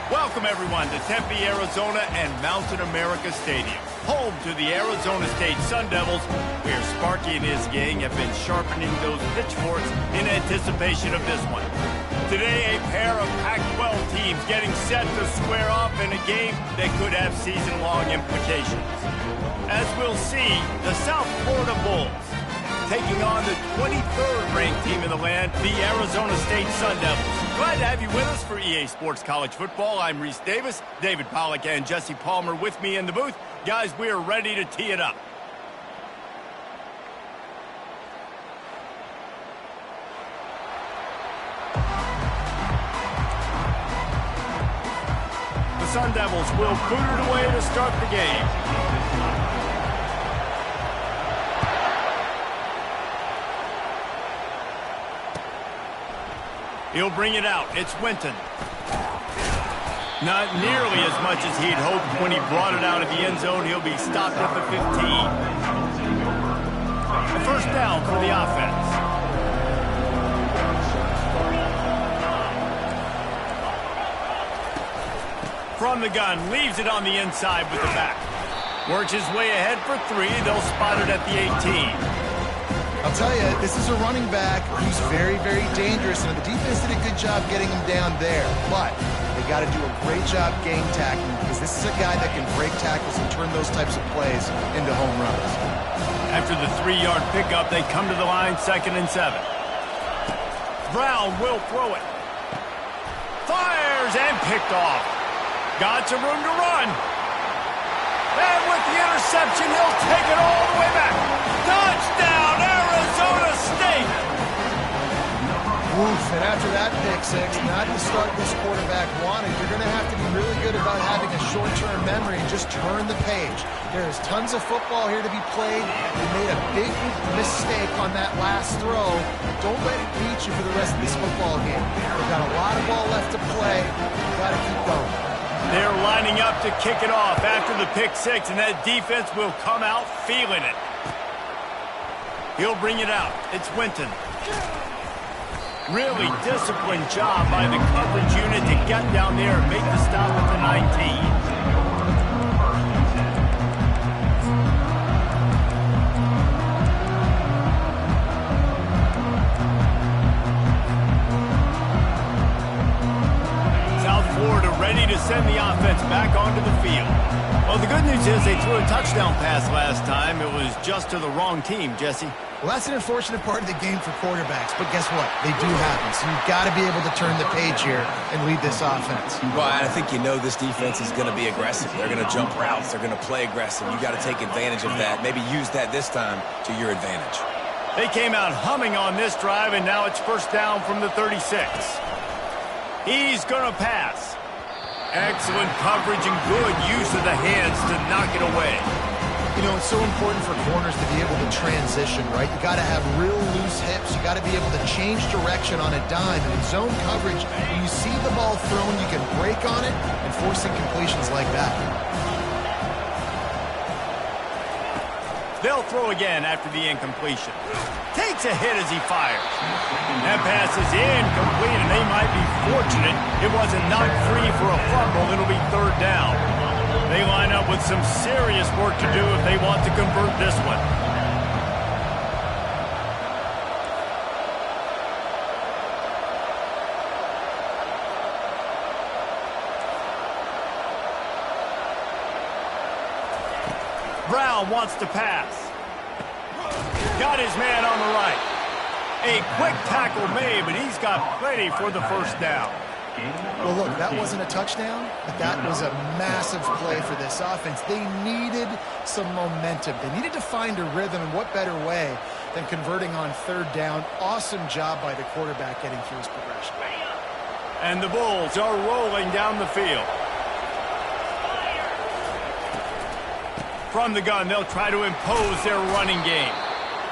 Welcome, everyone, to Tempe, Arizona and Mountain America Stadium, home to the Arizona State Sun Devils, where Sparky and his gang have been sharpening those pitchforks in anticipation of this one. Today, a pair of Pac-12 teams getting set to square off in a game that could have season-long implications. As we'll see, the South Florida Bulls taking on the 23rd ranked team in the land, the Arizona State Sun Devils. Glad to have you with us for EA Sports College Football. I'm Reese Davis, David Pollack and Jesse Palmer with me in the booth. Guys, we are ready to tee it up. The Sun Devils will boot it away to start the game. He'll bring it out. It's Winton. Not nearly as much as he'd hoped when he brought it out of the end zone. He'll be stopped at the 15. A first down for the offense. From the gun, leaves it on the inside with the back. Works his way ahead for 3. They'll spot it at the 18. I'll tell you, this is a running back who's very, very dangerous, and the defense did a good job getting him down there. But they got to do a great job game tackling, because this is a guy that can break tackles and turn those types of plays into home runs. After the 3-yard pickup, they come to the line, 2nd and 7. Brown will throw it. Fires and picked off. Got some room to run. And with the interception, he'll take it all the way back. Touchdown, Arizona State! Oof, and after that pick six, not the start this quarterback wanted. You're going to have to be really good about having a short-term memory and just turn the page. There is tons of football here to be played. You made a big mistake on that last throw. Don't let it beat you for the rest of this football game. We've got a lot of ball left to play. You've got to keep going. They're lining up to kick it off after the pick six, and that defense will come out feeling it. He'll bring it out. It's Winton. Really disciplined job by the coverage unit to get down there and make the stop at the 19. Ready to send the offense back onto the field. Well, the good news is they threw a touchdown pass last time. It was just to the wrong team, Jesse. Well, that's an unfortunate part of the game for quarterbacks, but guess what? They do happen, so you've got to be able to turn the page here and lead this offense. Well, I think you know this defense is going to be aggressive. They're going to jump routes. They're going to play aggressive. You got to take advantage of that. Maybe use that this time to your advantage. They came out humming on this drive, and now it's first down from the 36. He's going to pass. Excellent coverage and good use of the hands to knock it away. You know, it's so important for corners to be able to transition, right? You got to have real loose hips. You got to be able to change direction on a dime. And in zone coverage, when you see the ball thrown, you can break on it and force incompletions like that. They'll throw again after the incompletion. Takes a hit as he fires. That pass is incomplete, and they might be fortunate it wasn't knocked free for a fumble. It'll be third down. They line up with some serious work to do if they want to convert this one. Brown wants to pass. Got his man on the right. A quick tackle made, but he's got plenty for the first down. Well, look, that wasn't a touchdown, but that was a massive play for this offense. They needed some momentum. They needed to find a rhythm, and what better way than converting on third down. Awesome job by the quarterback getting through his progression. And the Bulls are rolling down the field. From the gun, they'll try to impose their running game.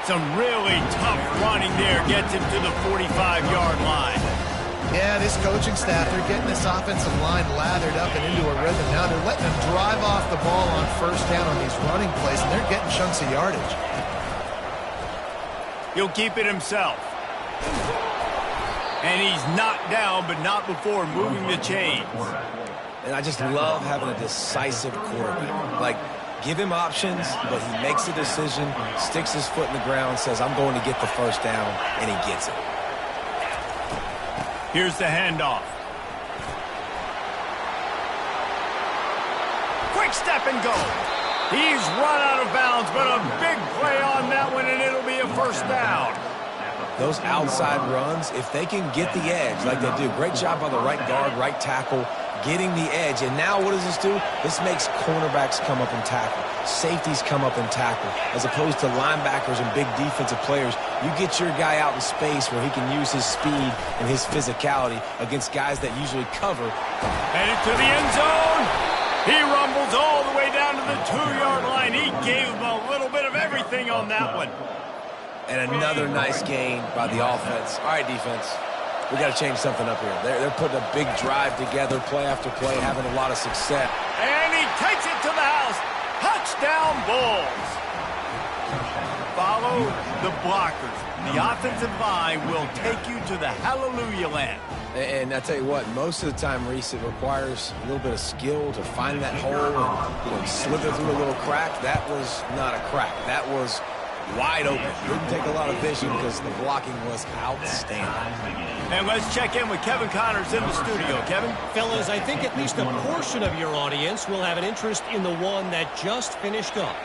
Some really tough running there gets him to the 45-yard line. Yeah, this coaching staff, they're getting this offensive line lathered up and into a rhythm. Now they're letting them drive off the ball on first down on these running plays, and they're getting chunks of yardage. He'll keep it himself. And he's knocked down, but not before moving the chains. And I just love having a decisive quarterback. Like, give him options, but he makes a decision, sticks his foot in the ground, says, I'm going to get the first down, and he gets it. Here's the handoff. Quick step and go. He's run out of bounds, but a big play on that one, and it'll be a first down. Those outside runs, if they can get the edge like they do, great job by the right guard, right tackle, getting the edge. And now what does this do? This makes cornerbacks come up and tackle. Safeties come up and tackle. As opposed to linebackers and big defensive players, you get your guy out in space where he can use his speed and his physicality against guys that usually cover. Headed to the end zone. He rumbles all the way down to the 2-yard line. He gave him a little bit of everything on that one. And another nice gain by the offense. All right, defense, we got to change something up here. They're putting a big drive together, play after play, having a lot of success. And he takes it to the house. Touchdown, Bulls. Follow the blockers. The offensive line will take you to the hallelujah land. And I tell you what, most of the time, Reese, it requires a little bit of skill to find that hole and slither through a little crack. That was not a crack. That was wide open. Didn't take a lot of vision because the blocking was outstanding. And let's check in with Kevin Connors in the studio. Kevin? Fellas, I think at least a portion of your audience will have an interest in the one that just finished up.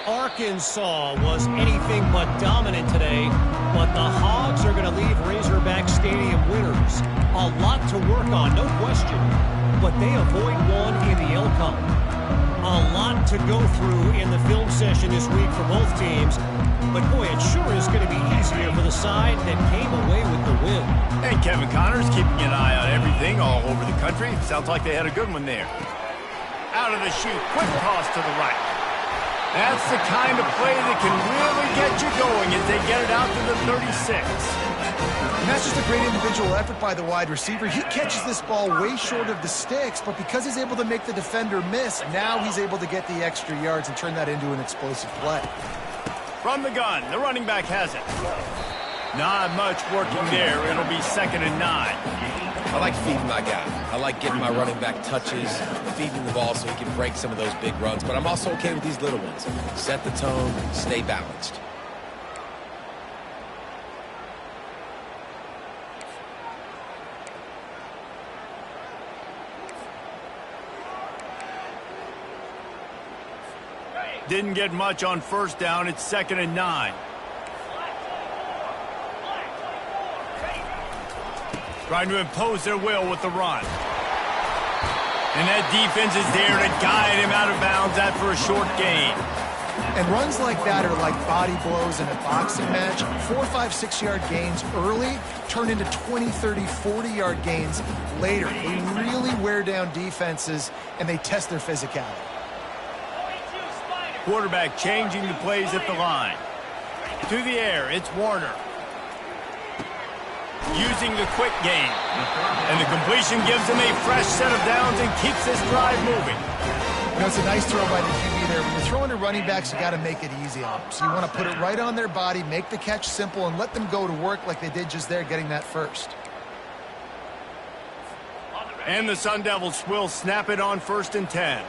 Arkansas was anything but dominant today, but the Hogs are going to leave Razorback Stadium winners. A lot to work on, no question, but they avoid one in the L-Cup. A lot to go through in the film session this week for both teams. But, boy, it sure is going to be easier for the side that came away with the win. And Kevin Connors keeping an eye on everything all over the country. Sounds like they had a good one there. Out of the chute, quick toss to the right. That's the kind of play that can really get you going as they get it out to the 36. And that's just a great individual effort by the wide receiver. He catches this ball way short of the sticks, but because he's able to make the defender miss, now he's able to get the extra yards and turn that into an explosive play. From the gun, the running back has it. Not much working there. It'll be 2nd and 9. I like feeding my guy. I like getting my running back touches, feeding the ball so he can break some of those big runs. But I'm also okay with these little ones. Set the tone, stay balanced. Didn't get much on first down. It's 2nd and 9. Trying to impose their will with the run. And that defense is there to guide him out of bounds after a short gain. And runs like that are like body blows in a boxing match. 4, 5, 6-yard gains early turn into 20, 30, 40-yard gains later. They really wear down defenses, and they test their physicality. Quarterback changing the plays at the line. To the air, it's Warner. Using the quick game. And the completion gives him a fresh set of downs and keeps this drive moving. You know, it's a nice throw by the QB there. When you're throwing to running backs, you got to make it easy on them. So you want to put it right on their body, make the catch simple, and let them go to work like they did just there, getting that first. And the Sun Devils will snap it on 1st and 10.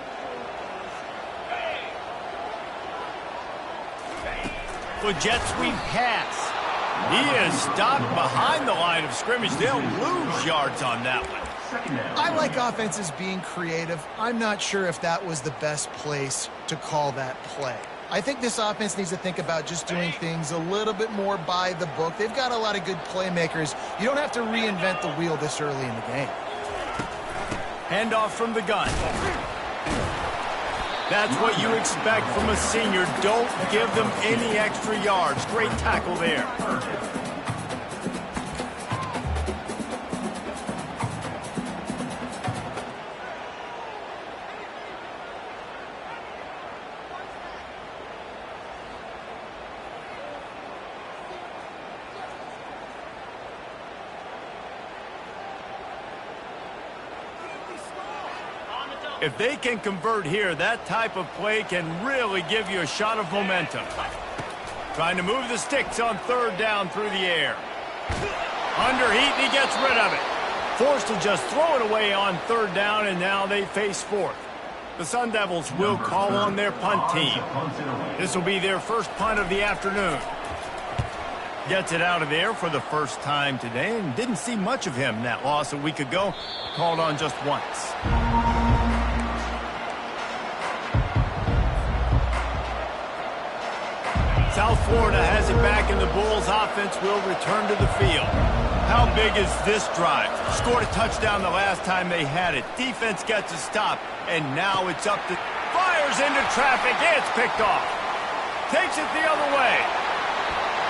The jet sweep pass. He is stopped behind the line of scrimmage. They'll lose yards on that one. I like offenses being creative. I'm not sure if that was the best place to call that play. I think this offense needs to think about just doing things a little bit more by the book. They've got a lot of good playmakers. You don't have to reinvent the wheel this early in the game. Handoff from the gun. That's what you expect from a senior. Don't give them any extra yards. Great tackle there. If they can convert here, that type of play can really give you a shot of momentum. Trying to move the sticks on third down through the air. Under heat, and he gets rid of it. Forced to just throw it away on third down, and now they face fourth. The Sun Devils will call on their punt team. This will be their first punt of the afternoon. Gets it out of there for the first time today, and didn't see much of him in that loss a week ago. Called on just once. South Florida has it back, and the Bulls offense will return to the field. How big is this drive? Scored a touchdown the last time they had it. Defense gets a stop, and now it's up to... Fires into traffic. It's picked off. Takes it the other way.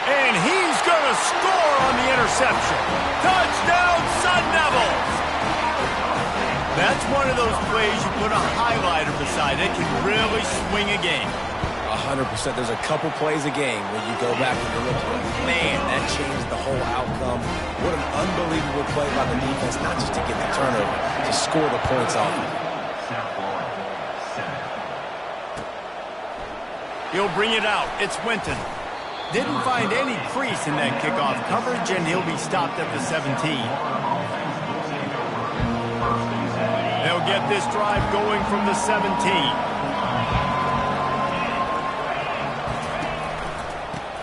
And he's going to score on the interception. Touchdown, Sun Devils! That's one of those plays you put a highlighter beside. It can really swing a game. 100%. There's a couple plays a game when you go back and you look at it. Man, that changed the whole outcome. What an unbelievable play by the defense, not just to get the turnover, to score the points off. He'll bring it out. It's Winton. Didn't find any crease in that kickoff coverage, and he'll be stopped at the 17. They'll get this drive going from the 17.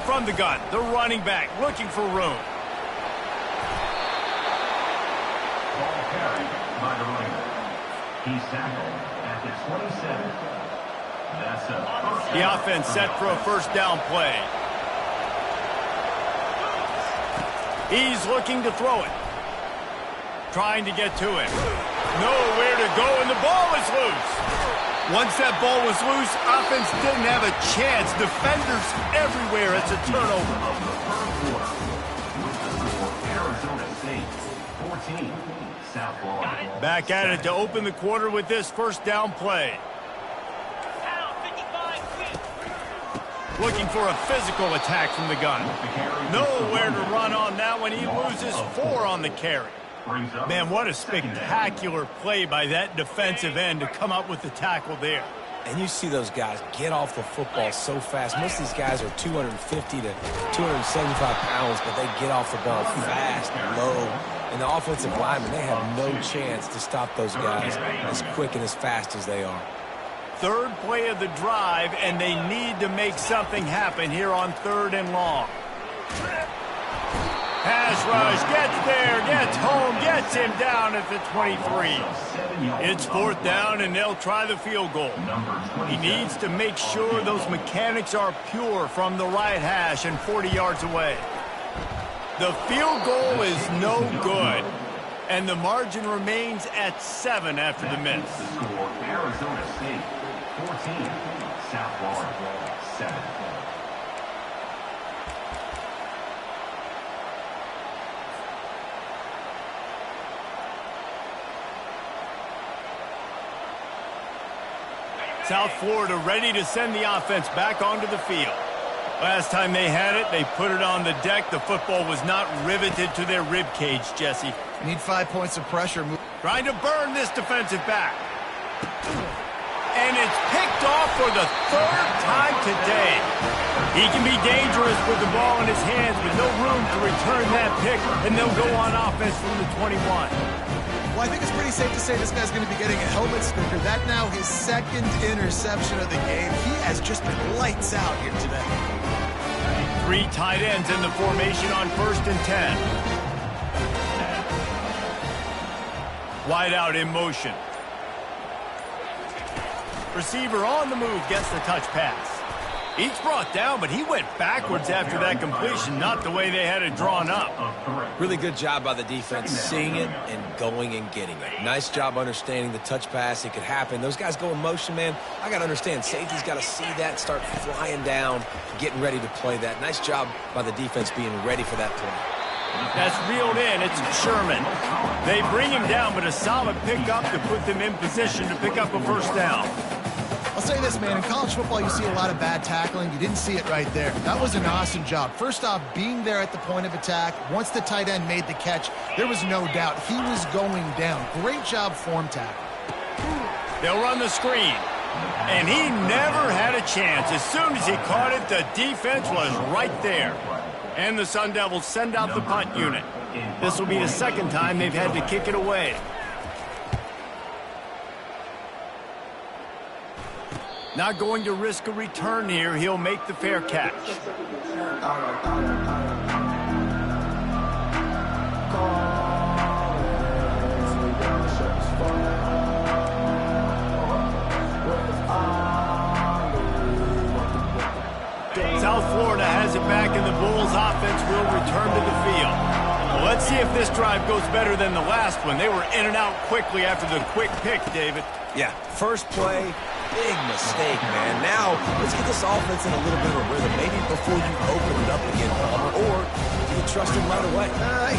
From the gun, the running back looking for room. Ball carried by the running back. He's tackled at the 27. That's a... The offense set for a first down play. He's looking to throw it. Trying to get to it. Nowhere to go, and the ball is loose. Once that ball was loose, offense didn't have a chance. Defenders everywhere. It's a turnover. Arizona St, 14, South Florida. Back at it to open the quarter with this first down play. Looking for a physical attack from the gun. Nowhere to run on that one. He loses 4 on the carry. Man, what a spectacular play by that defensive end to come up with the tackle there. And you see those guys get off the football so fast. Most of these guys are 250 to 275 pounds, but they get off the ball fast, low. And the offensive linemen, they have no chance to stop those guys as quick and as fast as they are. Third play of the drive, and they need to make something happen here on 3rd and long. Pass rush, gets there, gets home, gets him down at the 23. It's 4th down, and they'll try the field goal. He needs to make sure those mechanics are pure from the right hash and 40 yards away. The field goal is no good, and the margin remains at 7 after the miss. The score, Arizona State, 14, South Florida, 7. South Florida ready to send the offense back onto the field. Last time they had it, they put it on the deck. The football was not riveted to their rib cage, Jesse. Need 5 points of pressure. Trying to burn this defensive back. And it's picked off for the 3rd time today. He can be dangerous with the ball in his hands with no room to return that pick, and they'll go on offense from the 21. Well, I think it's pretty safe to say this guy's going to be getting a helmet sticker. That now his 2nd interception of the game. He has just been lights out here today. 3 tight ends in the formation on 1st and 10. Wide out in motion. Receiver on the move gets the touch pass. He's brought down, but he went backwards after that completion, not the way they had it drawn up. Really good job by the defense, seeing it and going and getting it. Nice job understanding the touch pass. It could happen. Those guys go in motion, man. I got to understand, safety's got to see that, start flying down, getting ready to play that. Nice job by the defense being ready for that play. That's reeled in. It's Sherman. They bring him down, but a solid pickup to put them in position to pick up a first down. I'll say this, man. In college football, you see a lot of bad tackling. You didn't see it right there. That was an awesome job. First off, being there at the point of attack. Once the tight end made the catch, there was no doubt he was going down. Great job form tackle. They'll run the screen. And he never had a chance. As soon as he caught it, the defense was right there. And the Sun Devils send out the punt unit. This will be the second time they've had to kick it away. Not going to risk a return here. He'll make the fair catch. South Florida has it back, and the Bulls offense will return to the field. Well, let's see if this drive goes better than the last one. They were in and out quickly after the quick pick, David. Yeah, first play, big mistake, man. Now, let's get this offense in a little bit of a rhythm. Maybe before you open it up again, Palmer, or you can trust him right away.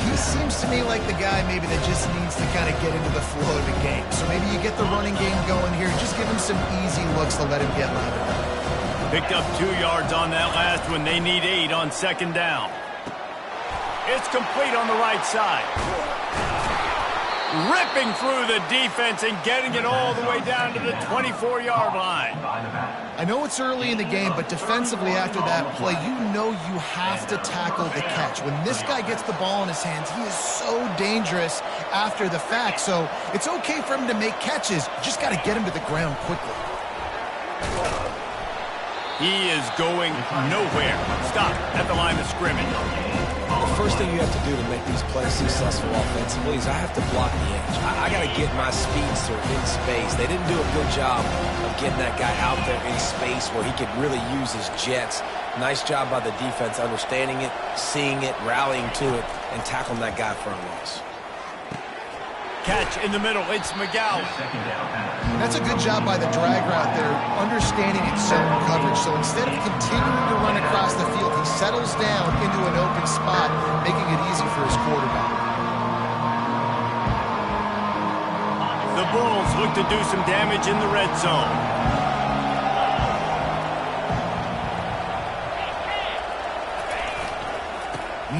He seems to me like the guy maybe that just needs to kind of get into the flow of the game. So maybe you get the running game going here. Just give him some easy looks to let him get lathered up. Picked up 2 yards on that last one. They need 8 on second down. It's complete on the right side. Ripping through the defense and getting it all the way down to the 24-yard line. I know it's early in the game, but defensively after that play, you know you have to tackle the catch. When this guy gets the ball in his hands, he is so dangerous after the fact. So it's okay for him to make catches. You just got to get him to the ground quickly. He is going nowhere. Stop at the line of scrimmage. The first thing you have to do to make these plays successful offensively is I have to block the edge. I got to get my speedster in space. They didn't do a good job of getting that guy out there in space where he could really use his jets. Nice job by the defense understanding it, seeing it, rallying to it, and tackling that guy for a loss. Catch in the middle. It's McGowan. That's a good job by the drag route there, understanding its zone coverage. So instead of continuing to run across the field, he settles down into an open spot, making it easy for his quarterback. The Bulls look to do some damage in the red zone.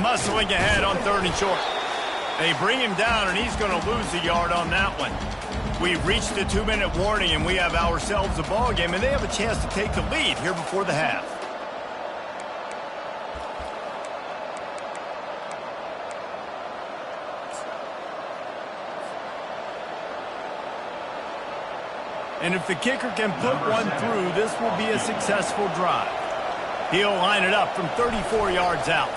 Muscling ahead on 3rd and short. They bring him down, and he's going to lose a yard on that one. We've reached a 2-minute warning, and we have ourselves a ball game, and they have a chance to take the lead here before the half. And if the kicker can put one through, this will be a successful drive. He'll line it up from 34 yards out.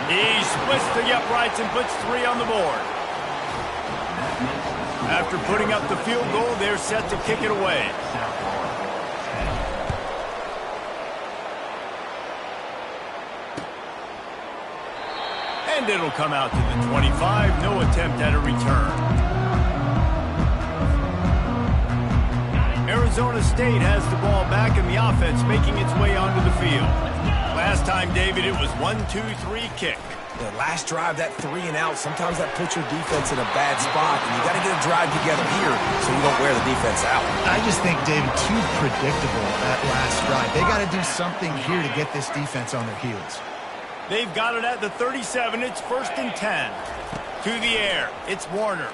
He splits the uprights and puts 3 on the board. After putting up the field goal, they're set to kick it away. And it'll come out to the 25. No attempt at a return. Arizona State has the ball back in the offense, making its way onto the field. Last time, David, it was 1-2-3 kick. The last drive, that 3 and out, sometimes that puts your defense in a bad spot, and you got to get a drive together here so you don't wear the defense out. I just think, David, too predictable that last drive. They got to do something here to get this defense on their heels. They've got it at the 37. It's 1st and 10. To the air. It's Warner.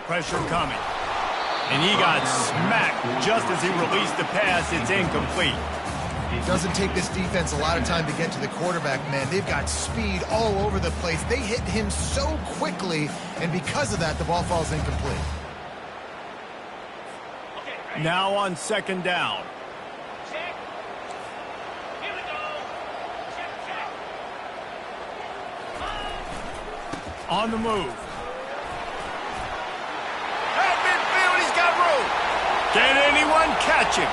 Pressure coming. And he got smacked just as he released the pass. It's incomplete. It doesn't take this defense a lot of time to get to the quarterback, man. They've got speed all over the place. They hit him so quickly, and because of that, the ball falls incomplete. Now on 2nd down. Check. Here we go. Check. On the move. At midfield, he's got room. Can anyone catch him?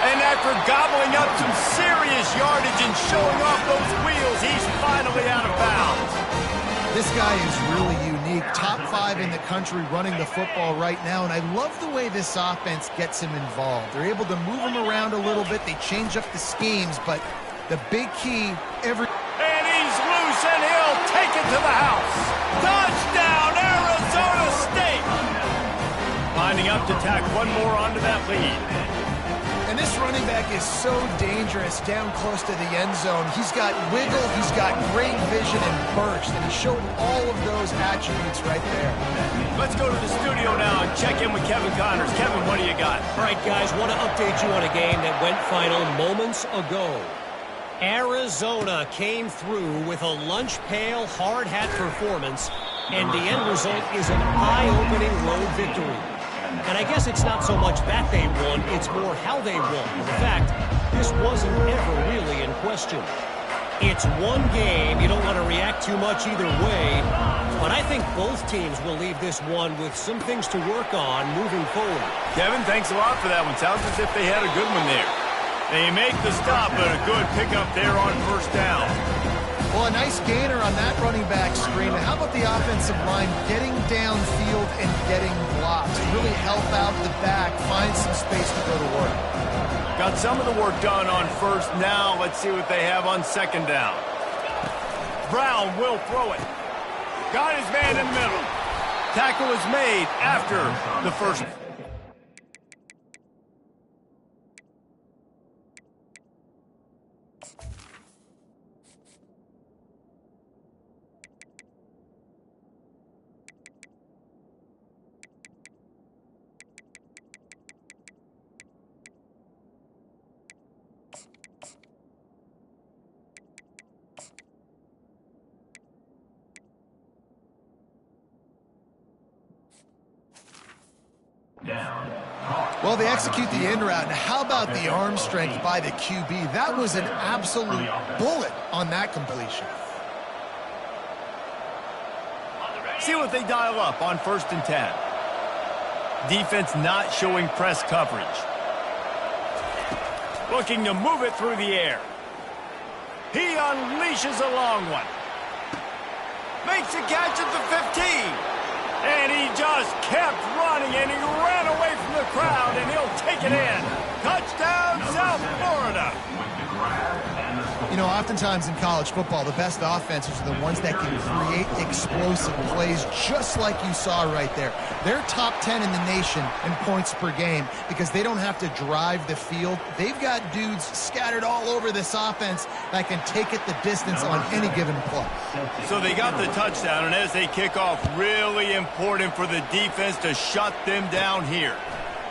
And after gobbling up some serious yardage and showing off those wheels, he's finally out of bounds. This guy is really unique. Top 5 in the country running the football right now, and I love the way this offense gets him involved. They're able to move him around a little bit. They change up the schemes, but the big key every... And he's loose, and he'll take it to the house. Touchdown, Arizona State! Lining up to tack one more onto that lead. And this running back is so dangerous down close to the end zone. He's got wiggle, he's got great vision and burst, and he showed all of those attributes right there. Let's go to the studio now and check in with Kevin Connors. Kevin, what do you got? All right, guys, want to update you on a game that went final moments ago. Arizona came through with a lunch pail, hard hat performance, and the end result is an eye-opening road victory. And I guess it's not so much that they won, it's more how they won. In fact, this wasn't ever really in question. It's one game, you don't want to react too much either way, but I think both teams will leave this one with some things to work on moving forward. Kevin, thanks a lot for that one. Sounds as if they had a good one there. They make the stop, but a good pickup there on first down. Well, a nice gainer on that running back screen. How about the offensive line getting downfield and getting blocked to really help out the back, find some space to go to work? Got some of the work done on first. Now let's see what they have on second down. Brown will throw it. Got his man in the middle. Tackle is made after the first. Well, they execute the in route. Now, how about the arm strength by the QB? That was an absolute bullet on that completion. See what they dial up on 1st and 10. Defense not showing press coverage. Looking to move it through the air. He unleashes a long one. Makes a catch at the 15. And he just kept running, and he ran away from the crowd, and he'll take it in. Touchdown, South Florida. You know, oftentimes in college football, the best offenses are the ones that can create explosive plays, just like you saw right there. They're top 10 in the nation in points per game because they don't have to drive the field. They've got dudes scattered all over this offense that can take it the distance on any given play. So they got the touchdown, and as they kick off, really important for the defense to shut them down here.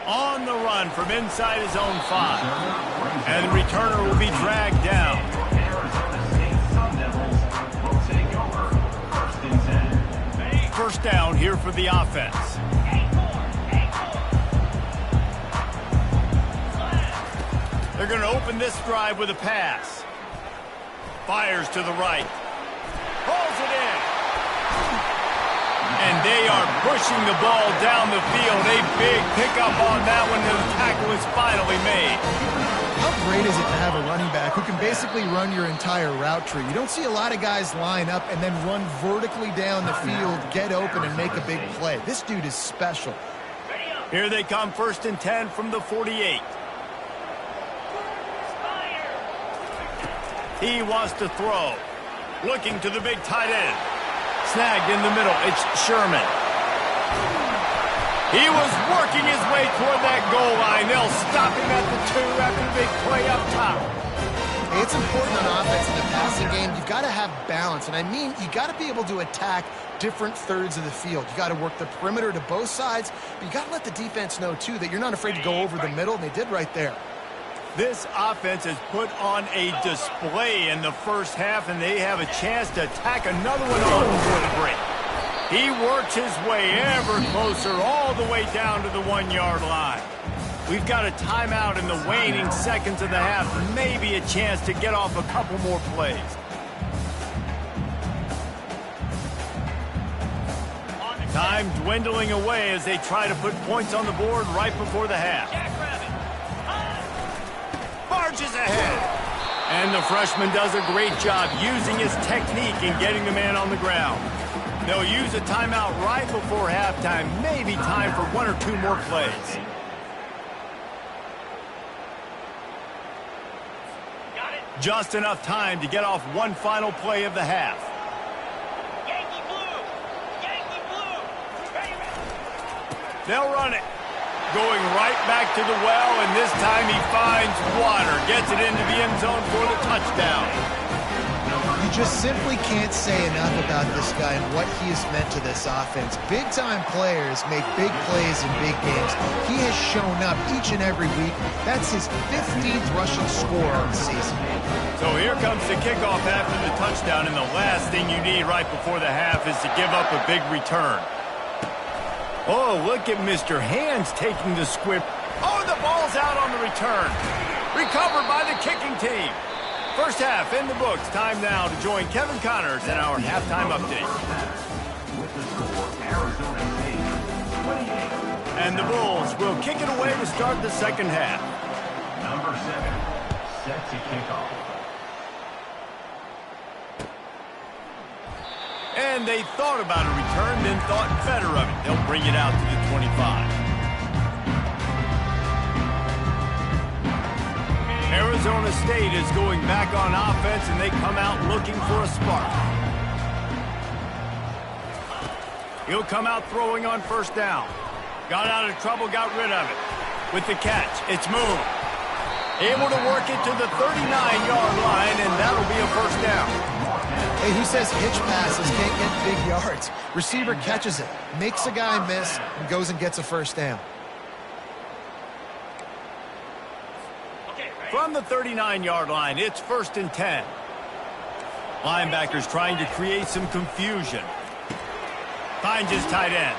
On the run from inside his own 5. And the returner will be dragged down. First down here for the offense. They're going to open this drive with a pass. Fires to the right. Pulls it in. And they are pushing the ball down the field. A big pickup on that one. The tackle is finally made. How great is it to have a running back who can basically run your entire route tree? You don't see a lot of guys line up and then run vertically down the field, get open, and make a big play. This dude is special. Here they come, 1st and 10 from the 48. He wants to throw. Looking to the big tight end. Snagged in the middle. It's Sherman. He was working his way toward that goal line. They'll stop him at the 2 after the big play up top. It's important on offense in the passing game. You've got to have balance. And I mean, you got to be able to attack different thirds of the field. You got to work the perimeter to both sides. But you got to let the defense know, too, that you're not afraid to go over the middle. And they did right there. This offense has put on a display in the first half, and they have a chance to tack another one on for the break. He works his way ever closer all the way down to the 1-yard line. We've got a timeout in the waning seconds of the half, maybe a chance to get off a couple more plays. Time dwindling away as they try to put points on the board right before the half. Barges ahead. And the freshman does a great job using his technique and getting the man on the ground. They'll use a timeout right before halftime, maybe time for 1 or 2 more plays. Just enough time to get off one final play of the half. Yankee blue! Yankee blue! Ready, ready. They'll run it. Going right back to the well, and this time he finds water. Gets it into the end zone for the touchdown. You just simply can't say enough about this guy and what he has meant to this offense. Big-time players make big plays in big games. He has shown up each and every week. That's his 15th rushing score on the season. So here comes the kickoff after the touchdown, and the last thing you need right before the half is to give up a big return. Oh, look at Mr. Hands taking the squib. Oh, the ball's out on the return. Recovered by the kicking team. First half in the books. Time now to join Kevin Connors in our halftime update. With the score, Arizona State 28. And the Bulls will kick it away to start the second half. Number 7, set to kick off. And they thought about a return, then thought better of it. They'll bring it out to the 25. Arizona State is going back on offense, and they come out looking for a spark. He'll come out throwing on first down. Got out of trouble, got rid of it. With the catch, it's moved. Able to work it to the 39-yard line, and that'll be a first down. Hey, who says hitch passes can't get big yards? Receiver catches it, makes a guy miss, and goes and gets a first down. From the 39-yard line, it's 1st and 10. Linebackers trying to create some confusion. Finds his tight end.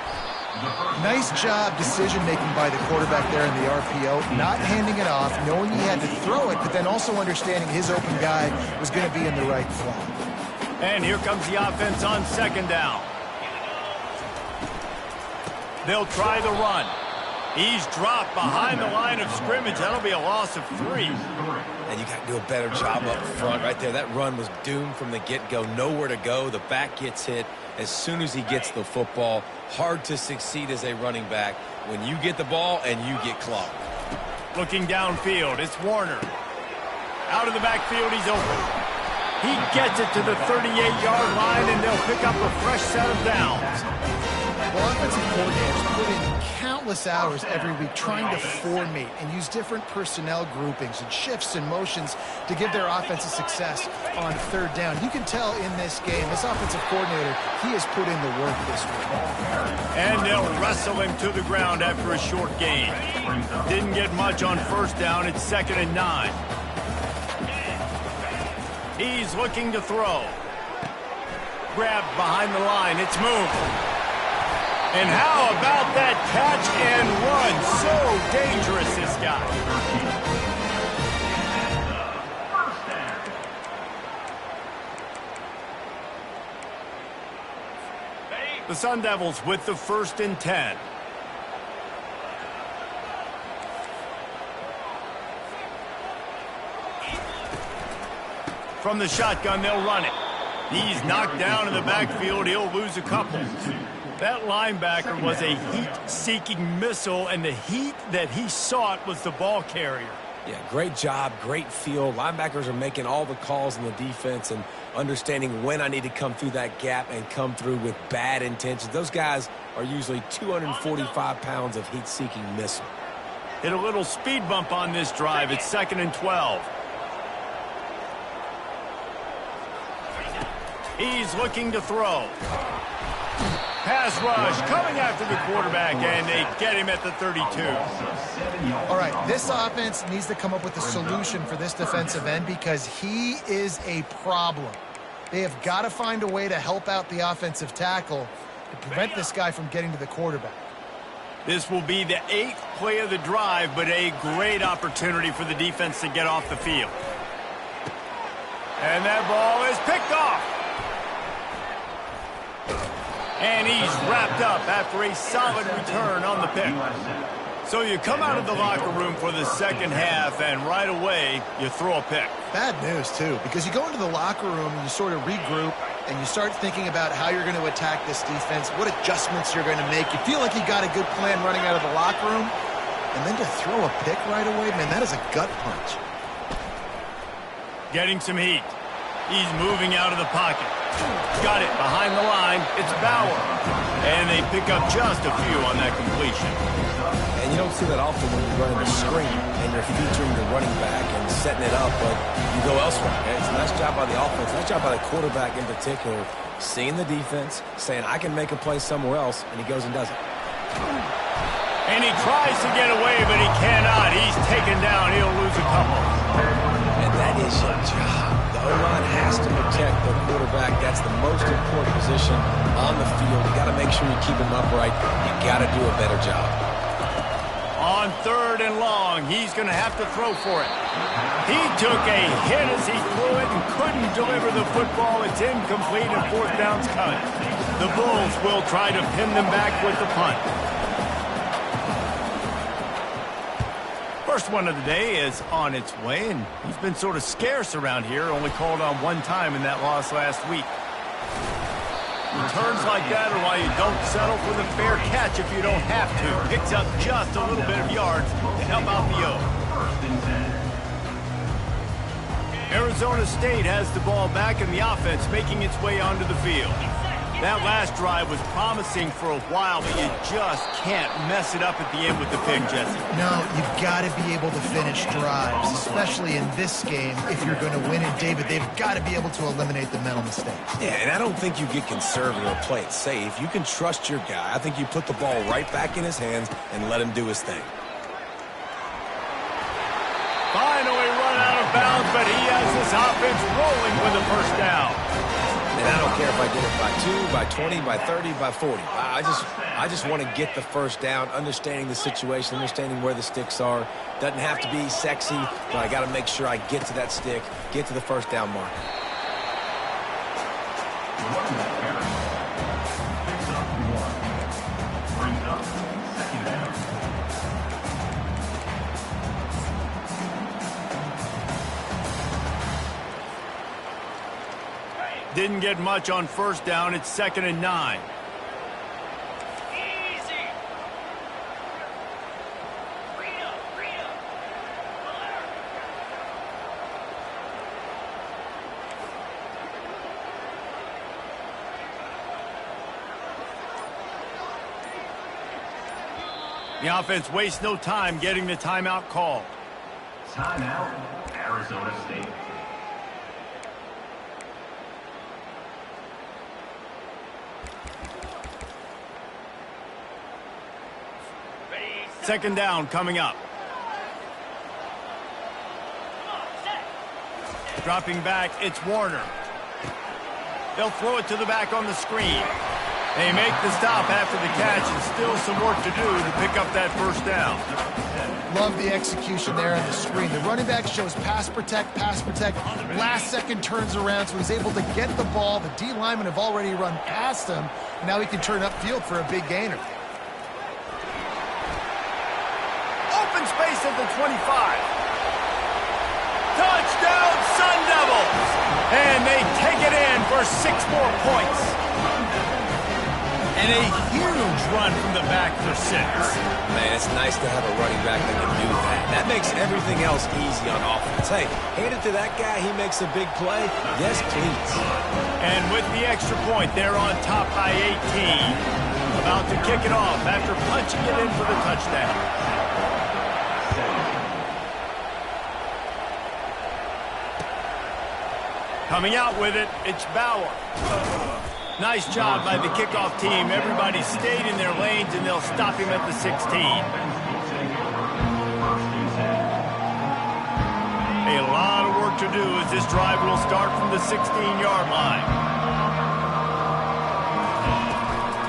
Nice job decision-making by the quarterback there in the RPO, not handing it off, knowing he had to throw it, but then also understanding his open guy was going to be in the right spot. And here comes the offense on second down. They'll try the run. He's dropped behind the line of scrimmage. That'll be a loss of 3. And you got to do a better job up front right there. That run was doomed from the get-go. Nowhere to go. The back gets hit as soon as he gets the football. Hard to succeed as a running back when you get the ball and you get clocked. Looking downfield, it's Warner. Out of the backfield, he's open. He gets it to the 38-yard line, and they'll pick up a fresh set of downs. Well, offensive coordinators put in countless hours every week trying to formate and use different personnel groupings and shifts and motions to give their offensive success on third down. You can tell in this game, this offensive coordinator, he has put in the work this week. And they'll wrestle him to the ground after a short gain. Didn't get much on first down. It's 2nd and 9. He's looking to throw. Grabbed behind the line. It's moved. And how about that catch and run? So dangerous, this guy. The Sun Devils with the 1st and 10. From the shotgun, they'll run it. He's knocked down in the backfield. He'll lose a couple. That linebacker was a heat-seeking missile, and the heat that he sought was the ball carrier. Yeah, great job, great feel. Linebackers are making all the calls in the defense and understanding when I need to come through that gap and come through with bad intentions. Those guys are usually 245 pounds of heat-seeking missile. Hit a little speed bump on this drive. It's 2nd and 12. He's looking to throw. Pass rush coming after the quarterback, and they get him at the 32. All right, this offense needs to come up with a solution for this defensive end because he is a problem. They have got to find a way to help out the offensive tackle to prevent this guy from getting to the quarterback. This will be the 8th play of the drive, but a great opportunity for the defense to get off the field. And that ball is picked off. And he's wrapped up after a solid return on the pick. So you come out of the locker room for the second half, and right away, you throw a pick. Bad news, too, because you go into the locker room and you sort of regroup, and you start thinking about how you're going to attack this defense, what adjustments you're going to make. You feel like you got a good plan running out of the locker room, and then to throw a pick right away, man, that is a gut punch. Getting some heat. He's moving out of the pocket. Got it behind the line. It's Bauer. And they pick up just a few on that completion. And you don't see that often when you're running a screen and you're featuring the running back and setting it up, but you go elsewhere. Okay? It's a nice job by the offense, nice job by the quarterback in particular, seeing the defense, saying, I can make a play somewhere else, and he goes and does it. And he tries to get away, but he cannot. He's taken down. He'll lose a couple. And that is your job. The O-line has to protect the quarterback. That's the most important position on the field. You got to make sure you keep him upright. You got to do a better job. On 3rd and long, he's going to have to throw for it. He took a hit as he threw it and couldn't deliver the football. It's incomplete and 4th down's coming. The Bulls will try to pin them back with the punt. First one of the day is on its way, and he's been sort of scarce around here, only called on one time in that loss last week. Returns like that are why you don't settle for the fair catch if you don't have to. Picks up just a little bit of yards to help out the O. Arizona State has the ball back and the offense making its way onto the field. That last drive was promising for a while, but you just can't mess it up at the end with the pick, Jesse. No, you've got to be able to finish drives, especially in this game. If you're going to win it, David, they've got to be able to eliminate the mental mistakes. Yeah, and I don't think you get conservative or play it safe. You can trust your guy. I think you put the ball right back in his hands and let him do his thing. Finally run out of bounds, but he has this offense rolling with a first down. And I don't care if I get it by 2, by 20, by 30, by 40. I just want to get the first down, understanding the situation, understanding where the sticks are. Doesn't have to be sexy, but I got to make sure I get to that stick, get to the first down mark. Didn't get much on first down. It's 2nd and 9. Easy. Freedom. The offense wastes no time getting the timeout called. Timeout, Arizona State. Second down coming up. Dropping back, it's Warner. They'll throw it to the back on the screen. They make the stop after the catch, and still some work to do to pick up that first down. Love the execution there on the screen. The running back shows pass protect. Last second turns around, so he's able to get the ball. The D linemen have already run past him. Now he can turn upfield for a big gainer. Open space at the 25. Touchdown, Sun Devils! And they take it in for 6 more points. And a huge run from the back for 6. Man, it's nice to have a running back that can do that. That makes everything else easy on offense. Hey, hand it to that guy, he makes a big play. Yes, please. And with the extra point, they're on top by 18. About to kick it off after punching it in for the touchdown. Coming out with it, it's Bauer. Nice job by the kickoff team. Everybody stayed in their lanes, and they'll stop him at the 16. A lot of work to do as this drive will start from the 16-yard line.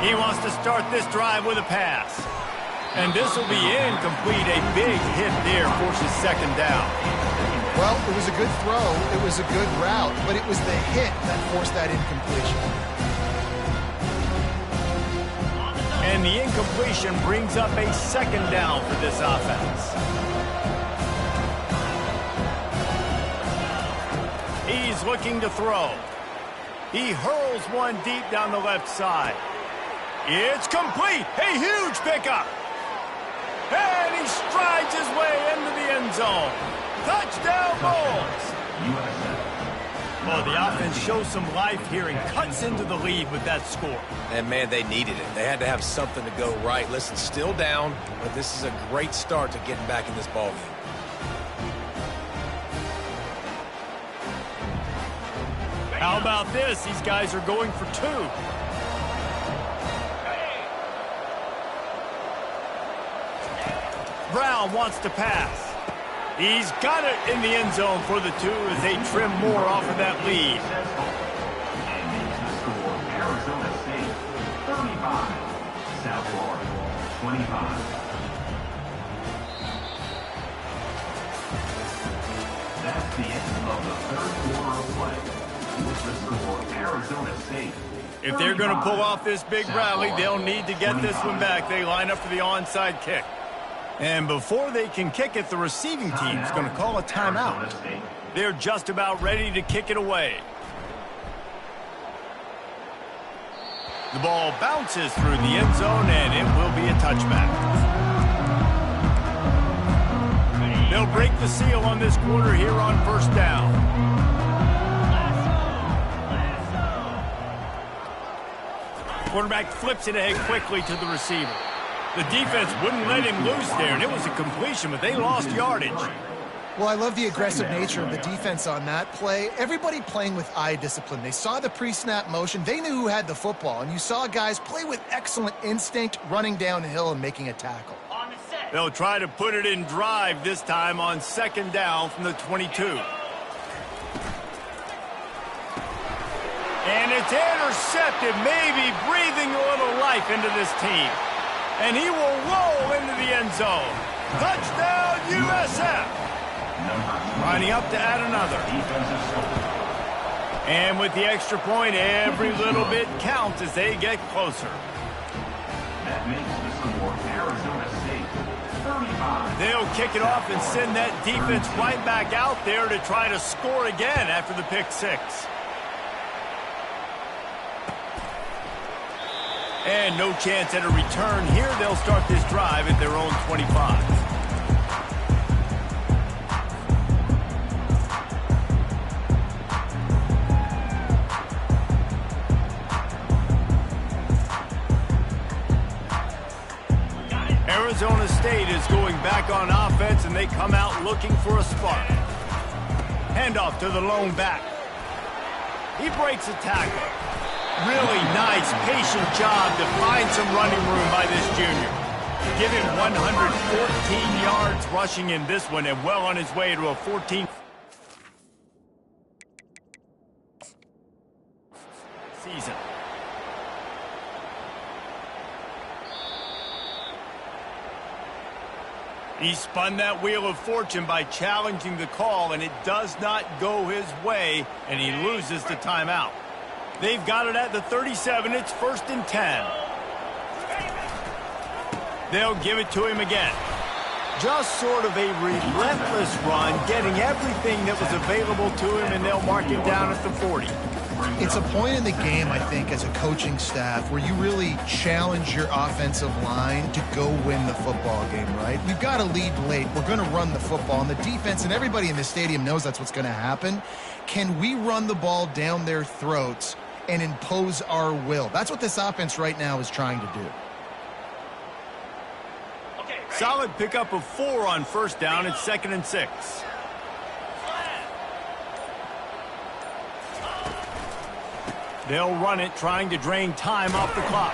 He wants to start this drive with a pass. And this will be incomplete. A big hit there forces second down. Well, it was a good throw, it was a good route, but it was the hit that forced that incompletion. And the incompletion brings up a second down for this offense. He's looking to throw. He hurls one deep down the left side. It's complete. A huge pickup. And he strides his way into the end zone. Touchdown, Bulls! Well, the offense shows some life here and cuts into the lead with that score. And, man, they needed it. They had to have something to go right. Listen, still down, but this is a great start to getting back in this ballgame. How about this? These guys are going for two. Brown wants to pass. He's got it in the end zone for the two as they trim more off of that lead. And makes the score Arizona State 35, South Florida 25. That's the end of the third quarter of play. With the score Arizona State. If they're going to pull off this big rally, they'll need to get this one back. They line up for the onside kick. And before they can kick it, the receiving team is going to call a timeout. They're just about ready to kick it away. The ball bounces through the end zone, and it will be a touchback. They'll break the seal on this quarter here on first down. Quarterback flips it ahead quickly to the receiver. The defense wouldn't let him loose there, and it was a completion, but they lost yardage. Well, I love the aggressive nature of the defense on that play. Everybody playing with eye discipline. They saw the pre-snap motion. They knew who had the football, and you saw guys play with excellent instinct, running downhill and making a tackle. They'll try to put it in drive this time on second down from the 22. And it's intercepted, maybe breathing a little life into this team. And he will roll into the end zone. Touchdown, USF. Lining up to add another. And with the extra point, every little bit counts as they get closer. That makes the score Arizona State 35. They'll kick it off and send that defense right back out there to try to score again after the pick six. And no chance at a return here. They'll start this drive at their own 25. Arizona State is going back on offense, and they come out looking for a spark. Handoff to the lone back. He breaks a tackle. Really nice, patient job to find some running room by this junior. Give him 114 yards rushing in this one and well on his way to a 14th season. He spun that wheel of fortune by challenging the call, and it does not go his way, and he loses the timeout. They've got it at the 37. It's 1st and 10. They'll give it to him again. Just sort of a relentless run, getting everything that was available to him, and they'll mark him down at the 40. It's a point in the game, I think, as a coaching staff where you really challenge your offensive line to go win the football game, right? We've got to lead late. We're going to run the football, and the defense and everybody in the stadium knows that's what's going to happen. Can we run the ball down their throats and impose our will? That's what this offense right now is trying to do. Solid pickup of 4 on first down. It's 2nd and 6. They'll run it, trying to drain time off the clock.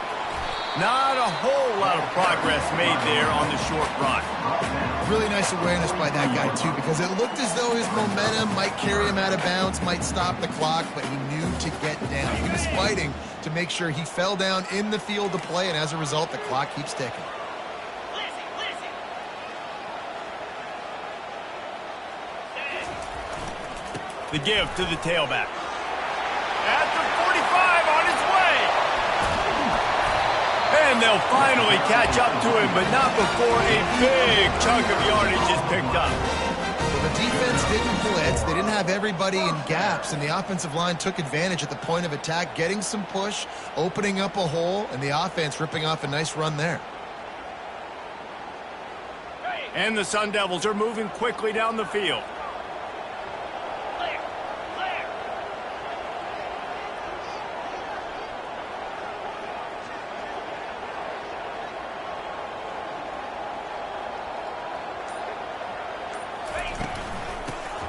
Not a whole lot of progress made there on the short run. Really nice awareness by that guy, too, because it looked as though his momentum might carry him out of bounds, might stop the clock, but he knew to get down. He was fighting to make sure he fell down in the field to play, and as a result, the clock keeps ticking. The give to the tailback. At the 45, on his way. And they'll finally catch up to him, but not before a big chunk of yardage is picked up. Well, the defense didn't blitz. They didn't have everybody in gaps, and the offensive line took advantage at the point of attack, getting some push, opening up a hole, and the offense ripping off a nice run there. And the Sun Devils are moving quickly down the field.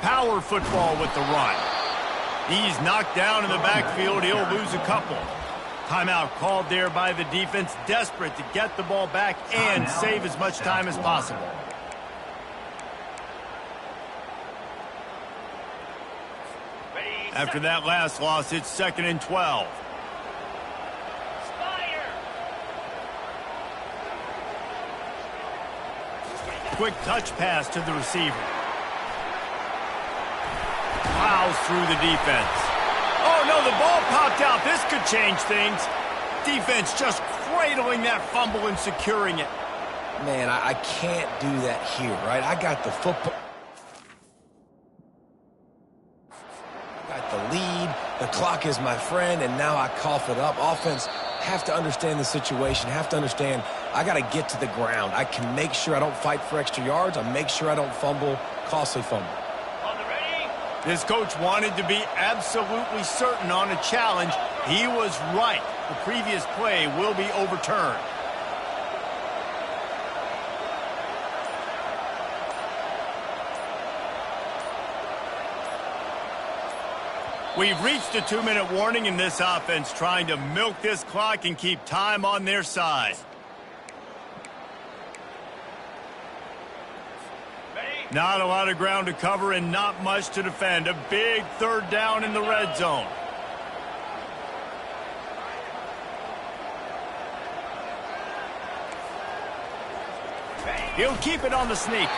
power football with the run. He's knocked down in the backfield. He'll lose a couple. Timeout called there by the defense, desperate to get the ball back and save as much time as possible. After that last loss, it's 2nd and 12. Quick touch pass to the receiver. Plows through the defense. Oh, no, the ball popped out. This could change things. Defense just cradling that fumble and securing it. Man, I can't do that here, right? I got the football. I got the lead. The clock is my friend, and now I cough it up. Offense have to understand the situation, have to understand I got to get to the ground. I can make sure I don't fight for extra yards. I make sure I don't fumble, costly fumble. This coach wanted to be absolutely certain on a challenge. He was right. The previous play will be overturned. We've reached a 2-minute warning in this offense, trying to milk this clock and keep time on their side. Not a lot of ground to cover and not much to defend. A big 3rd down in the red zone. He'll keep it on the sneak.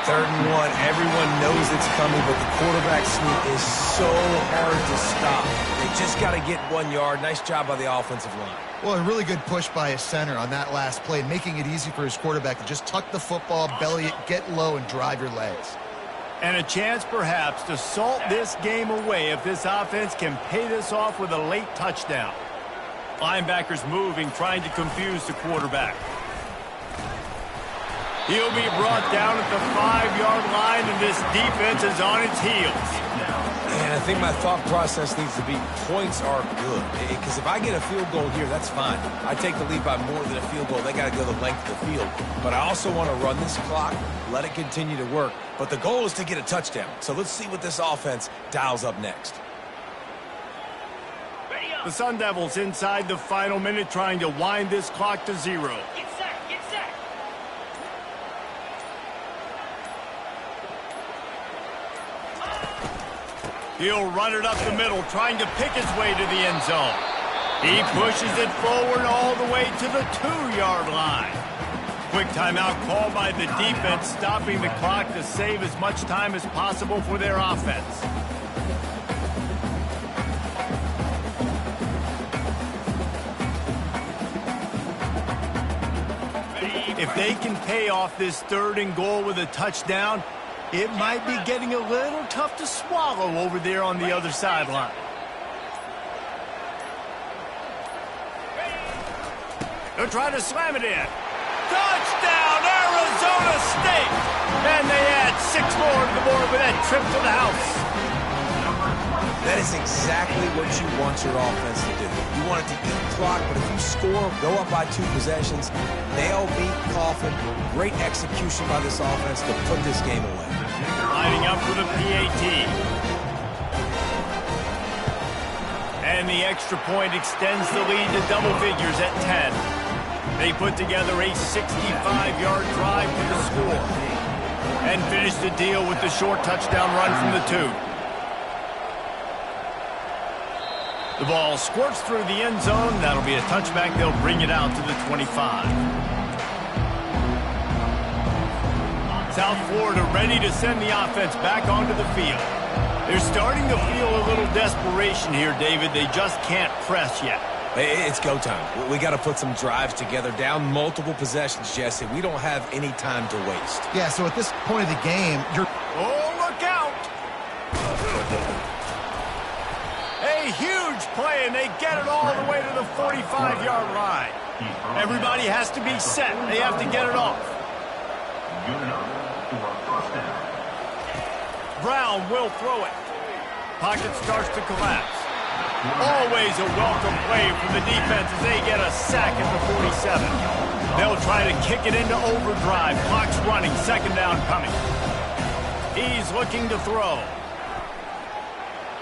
3rd and 1. Everyone knows it's coming, but the quarterback sneak is so hard to stop. They just got to get 1 yard. Nice job by the offensive line. Well, a really good push by his center on that last play, making it easy for his quarterback to just tuck the football, belly it, get low, and drive your legs. And a chance, perhaps, to salt this game away if this offense can pay this off with a late touchdown. Linebackers moving, trying to confuse the quarterback. He'll be brought down at the 5-yard line, and this defense is on its heels. And I think my thought process needs to be points are good. Because if I get a field goal here, that's fine. I take the lead by more than a field goal. They got to go the length of the field. But I also want to run this clock, let it continue to work. But the goal is to get a touchdown. So let's see what this offense dials up next. The Sun Devils inside the final minute, trying to wind this clock to 0. Get set, get set. He'll run it up the middle, trying to pick his way to the end zone. He pushes it forward all the way to the 2-yard line. Quick timeout called by the defense, stopping the clock to save as much time as possible for their offense. If they can pay off this 3rd and goal with a touchdown, it might be getting a little tough to swallow over there on the other sideline. They're trying to slam it in. Touchdown, Arizona State! And they add 6 more to the board with that trip to the house. That is exactly what you want your offense to do. You want it to eat clock, but if you score, go up by 2 possessions, nail, beat, coffin. Great execution by this offense to put this game away. Lining up for the PAT. And the extra point extends the lead to double figures at 10. They put together a 65-yard drive to the score and finish the deal with the short touchdown run from the 2. The ball squirts through the end zone. That'll be a touchback. They'll bring it out to the 25. South Florida ready to send the offense back onto the field. They're starting to feel a little desperation here, David. They just can't press yet. It's go time. We got to put some drives together, down multiple possessions, Jesse. We don't have any time to waste. Yeah, so at this point of the game, you're... Oh, look out! A huge play, and they get it all the way to the 45-yard line. Everybody has to be set. They have to get it off. Brown will throw it. Pocket starts to collapse. Always a welcome play from the defense as they get a sack at the 47. They'll try to kick it into overdrive. Clock's running. 2nd down coming. He's looking to throw.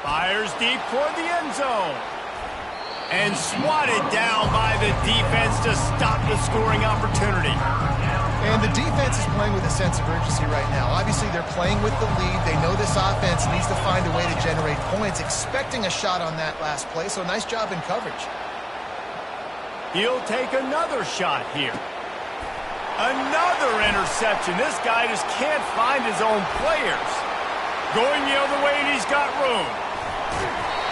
Fires deep toward the end zone. And swatted down by the defense to stop the scoring opportunity. And the defense is playing with a sense of urgency right now. Obviously, they're playing with the lead. They know this offense needs to find a way to generate points, expecting a shot on that last play, so nice job in coverage. He'll take another shot here. Another interception. This guy just can't find his own players. Going the other way, and he's got room.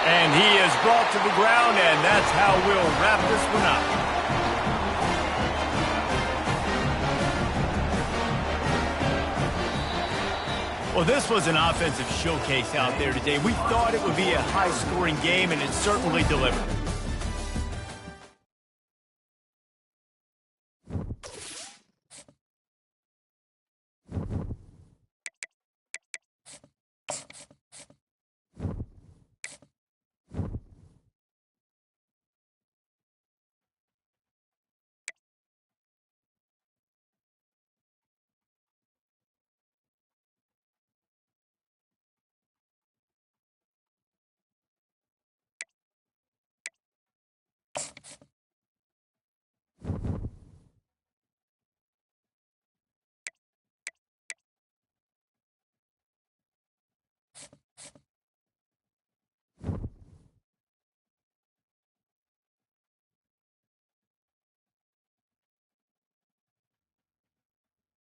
And he is brought to the ground, and that's how we'll wrap this one up. Well, this was an offensive showcase out there today. We thought it would be a high-scoring game, and it certainly delivered.